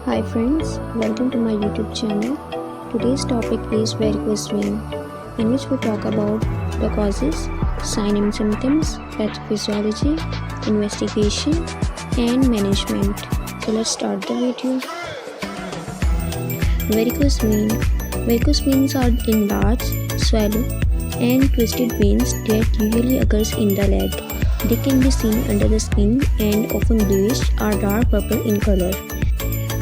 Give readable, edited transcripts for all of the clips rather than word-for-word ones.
Hi friends, welcome to my YouTube channel. Today's topic is varicose vein, in which we talk about the causes, signs and symptoms, pathophysiology, investigation and management. So let's start the video. Varicose vein. Varicose veins are enlarged, swollen and twisted veins that usually occurs in the leg. They can be seen under the skin and often bluish or dark purple in color.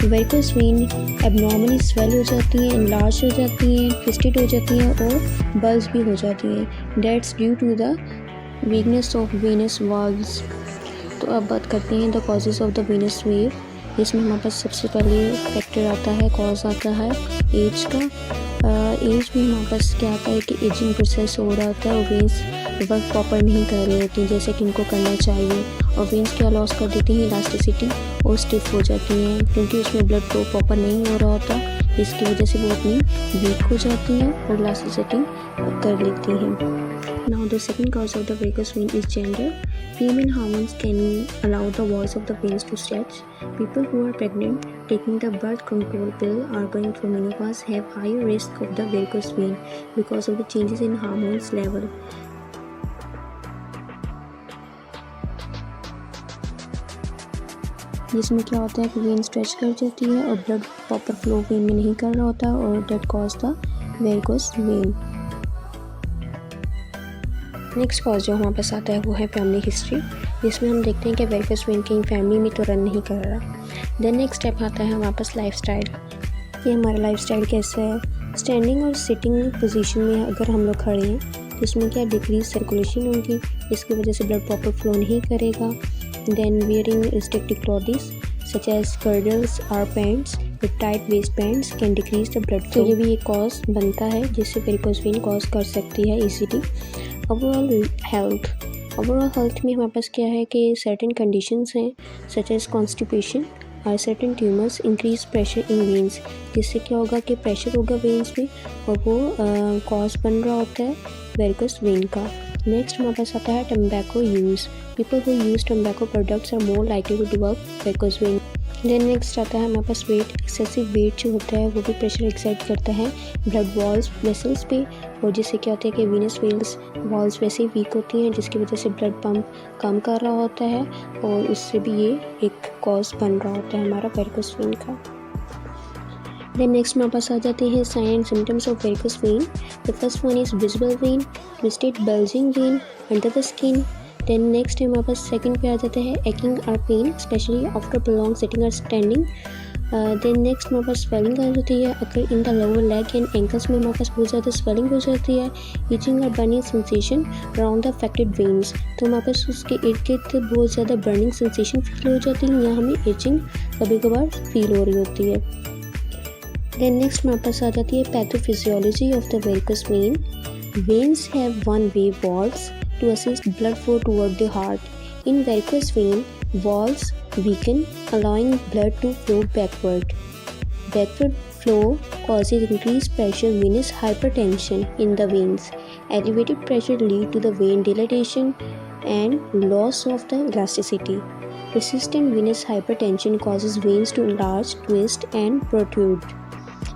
Varicose when abnormally swell हो जाती हैं, enlarge हो जाती हैं, twisted हो जाती हैं और बल्ज भी हो जाती हैं। That's due to the weakness of venous valves. तो अब बात करते हैं the causes of the venous wave, जिसमें हमारे पास सबसे पहले फैक्टर आता है, कॉज आता है एज का। एज में हमारे पास क्या आता है कि एजिंग प्रोसेस हो रहा होता है और वेन्स वर्क प्रॉपर नहीं कर रही होती जैसे कि इनको करना चाहिए, और वेन्स क्या लॉस कर देती हैं, इलास्टिसिटी और स्टिफ हो जाती हैं क्योंकि उसमें ब्लड फ्लो प्रॉपर नहीं हो रहा होता। इसकी वजह से वो अपनी वीक हो जाती हैं और इलास्टिसिटी कर लेती हैं। Now the second cause of the varicose vein is gender. Female hormones can allow the walls of the veins to stretch. People who are pregnant, taking the birth control pill, or going through menopause have higher risk of the varicose vein because of the changes in hormones level. जिसमें क्या होता है कि when stretch कर जाती है और blood proper flow when में नहीं कर रहा होता और that cause the varicose vein. Next cause जो हमारे पास आता है वो है फैमिली हिस्ट्री, जिसमें हम देखते हैं कि वेरिकोस वेन कहीं फैमिली में तो रन नहीं कर रहा। देन नेक्स्ट स्टेप आता है हमारे पास लाइफस्टाइल, कि हमारा लाइफस्टाइल कैसा है। स्टैंडिंग और सिटिंग पोजीशन में अगर हम लोग खड़े हैं तो इसमें क्या डिक्रीज सर्कुलेशन होगी, जिसकी वजह से ब्लड प्रॉपर फ्लो नहीं करेगा। Then wearing restrictive clothes such as girdles or pants with tight waistbands can decrease the blood flow. तो ये भी एक कॉज बनता है जिससे वेरिकोस वेन कॉज कर सकती है इजीली। ओवरऑल हेल्थ में हमारे पास क्या है कि सर्टेन कंडीशंस हैं सच एज कॉन्स्टिपेशन और certain tumours increase pressure in veins, जिससे क्या होगा कि प्रेशर होगा वेन्स में और वो कॉज बन रहा होता है वेरिकोस वेन का। नेक्स्ट हमारे पास आता है tobacco use. People who use tobacco products are more likely to develop varicose vein. Then next आता है हमारे पास वेट। एक्सेसिव वेट जो होता है वो भी प्रेशर एक्साइट करता है ब्लड वॉल्स वेसल्स पे, और जिससे क्या होता है कि वीनस वेल्स वॉल्स वैसे ही वीक होती हैं, जिसकी वजह से ब्लड पंप कम कर रहा होता है और उससे भी ये एक कॉज बन रहा होता है हमारा वेरिकोस वेन का। Then next हमारे पास आ जाते हैं sign and symptoms of varicose vein. The first one is visible vein, twisted bulging vein under the skin. Then next हमारे पास सेकंड पे आ जाता है एकिंग और pain specially after prolong sitting और स्टैंडिंग। देन नेक्स्ट हमारे पास स्वेलिंग आ जाती है अगर in the lower leg and ankles में हमारे पास बहुत ज़्यादा स्वेलिंग हो जाती है। इचिंग और burning sensation around the affected veins, तो हमारे पास उसके इर्द गिर्द बहुत ज़्यादा बर्निंग सेंसेशन फील हो जाती है या हमें इचिंग कभी कभार फील हो रही होती है। देन नेक्स्ट हमारे पास आ जाती है pathophysiology of the varicose vein. Veins have one way valves to assist blood flow toward the heart. In varicose vein valves weaken, allowing blood to flow backward. Backward flow causes increased pressure, venous hypertension in the veins. Elevated pressure lead to the vein dilatation and loss of the elasticity. Persistent venous hypertension causes veins to enlarge, twist, and protrude.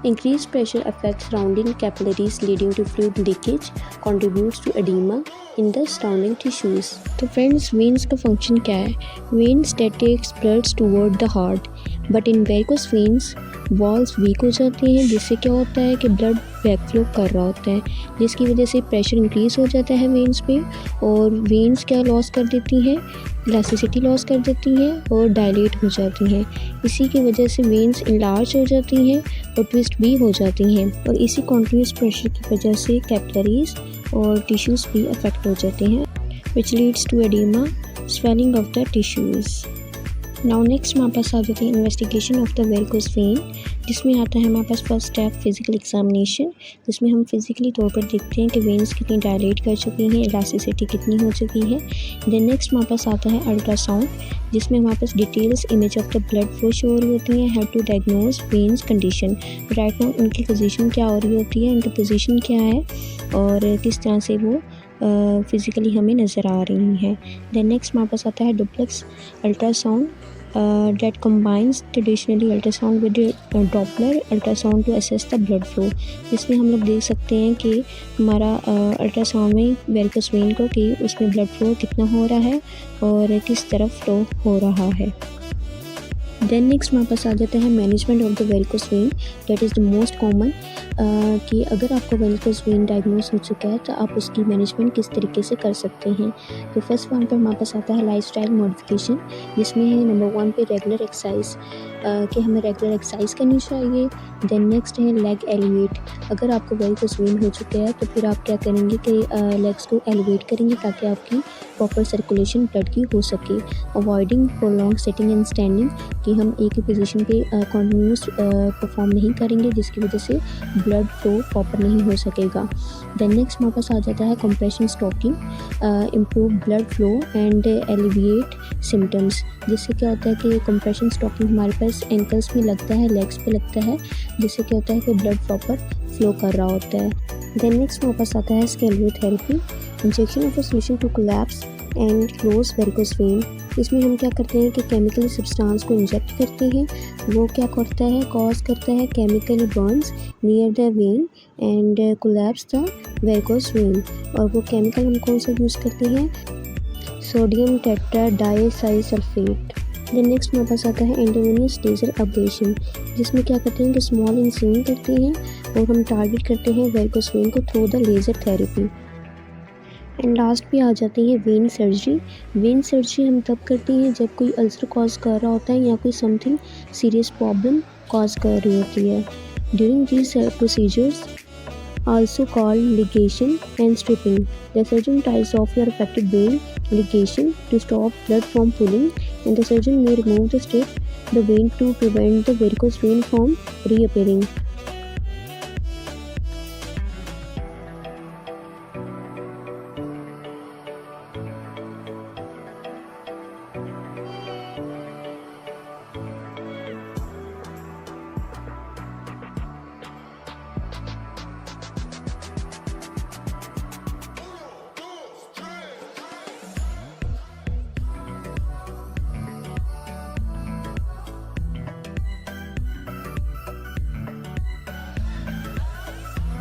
Increased pressure affects surrounding capillaries leading to fluid leakage, contributes to edema in the surrounding tissues. तो friends, veins का function क्या है? Veins that takes blood toward the heart, but in varicose veins walls weak हो जाती हैं, जिससे क्या होता है कि ब्लड बैकफ्लो कर रहा होता है, जिसकी वजह से प्रेशर इंक्रीज हो जाता है वेन्स पे और वेन्स क्या लॉस कर देती हैं, इलास्टिसिटी लॉस कर देती हैं और डायलेट हो जाती हैं। इसी की वजह से वेन्स इनलार्ज हो जाती हैं और ट्विस्ट भी हो जाती हैं, और इसी कॉन्टिन्यूस प्रेशर की वजह से कैपिलरीज और टिश्यूज़ भी अफेक्ट हो जाते हैं, which leads to edema, swelling of the tissues. Now next हमारे पास आ जाती है investigation of the varicose vein, जिसमें आता है हमारे पास फर्स्ट स्टेप फिजिकल एग्जामिनेशन, जिसमें हम फिजिकली तौर पर देखते हैं कि वेन्स कितनी डायलेट कर चुकी हैं, इलास्टिसिटी कितनी हो चुकी है। देन नेक्स्ट हमारे पास आता है अल्ट्रासाउंड, जिसमें हमारे पास details image of the blood flow show हो रही होती हैं, how to diagnose veins condition. Right now उनकी पोजीशन क्या हो रही होती है, उनकी पोजीशन क्या है और किस तरह से वो फिज़िकली हमें नज़र आ रही हैं। देन नेक्स्ट हमारे पास आता है duplex ultrasound, that combines traditionally ultrasound with Doppler ultrasound to assess the blood flow। जिसमें हम लोग देख सकते हैं कि हमारा अल्ट्रासाउंड में वेरिकोस वेन को कि उसमें ब्लड फ्लो कितना हो रहा है और किस तरफ फ्लो हो रहा है। देन नेक्स्ट हमारे पास आ जाता है management of the varicose when. That is the most common कि अगर आपको वेरिकोस वेन डायग्नोज हो चुका है तो आप उसकी मैनेजमेंट किस तरीके से कर सकते हैं। तो फर्स्ट वन पर हमारे पास आता है लाइफस्टाइल मॉडिफिकेशन, जिसमें है नंबर 1 पे रेगुलर एक्सरसाइज कि हमें रेगुलर एक्सरसाइज करनी चाहिए। देन नेक्स्ट है लेग एलिवेट। अगर आपको वेरिकोस वेन हो चुका है तो फिर आप क्या करेंगे कि लेग्स को एलिवेट करेंगे ताकि आपकी प्रॉपर सर्कुलेशन ब्लड की हो सके। Avoiding prolong sitting and standing कि हम एक ही पोजीशन पे कॉन्टिन्यूस परफॉर्म नहीं करेंगे जिसकी वजह से ब्लड फ्लो प्रॉपर नहीं हो सकेगा। देन नेक्स्ट हमारे पास आ जाता है compression stocking, improve blood flow and alleviate symptoms. जिससे क्या होता है कि कंप्रेशन स्टॉकिंग हमारे पास एंकल्स में लगता है, लेग्स पे लगता है, जिससे क्या होता है कि ब्लड प्रॉपर फ्लो कर रहा होता है। देन नेक्स्ट हमारे पास आता है sclerotherapy, injection of a solution to collapse and close varicose vein. इसमें हम क्या करते हैं कि केमिकल सब्सटेंस को इंजेक्ट करते हैं। वो क्या करता है, कॉज करता है chemically Burns near the when and collapse the varicose when. और वो केमिकल हम कौन सा यूज़ करते हैं, सोडियम टेट्रा डाइसाइसल्फेट। देन नेक्स्ट हमारे पास आता है इंट्रावेनस लेजर अब्लेशन, जिसमें क्या करते हैं कि स्मॉल इंसिजन करते हैं और हम टारगेट करते हैं वेरिकोस वेन को through the laser therapy. And last पे आ जाती है वेन सर्जरी। वेन सर्जरी हम तब करते हैं जब कोई अल्सर कॉज कर रहा होता है या कोई समथिंग सीरियस प्रॉब्लम कॉज कर रही होती है। During these procedures also called ligation and stripping, the surgeon ties off your affected vein ligation to stop blood from pooling, and the surgeon may remove the strip the vein to prevent the varicose vein from reappearing।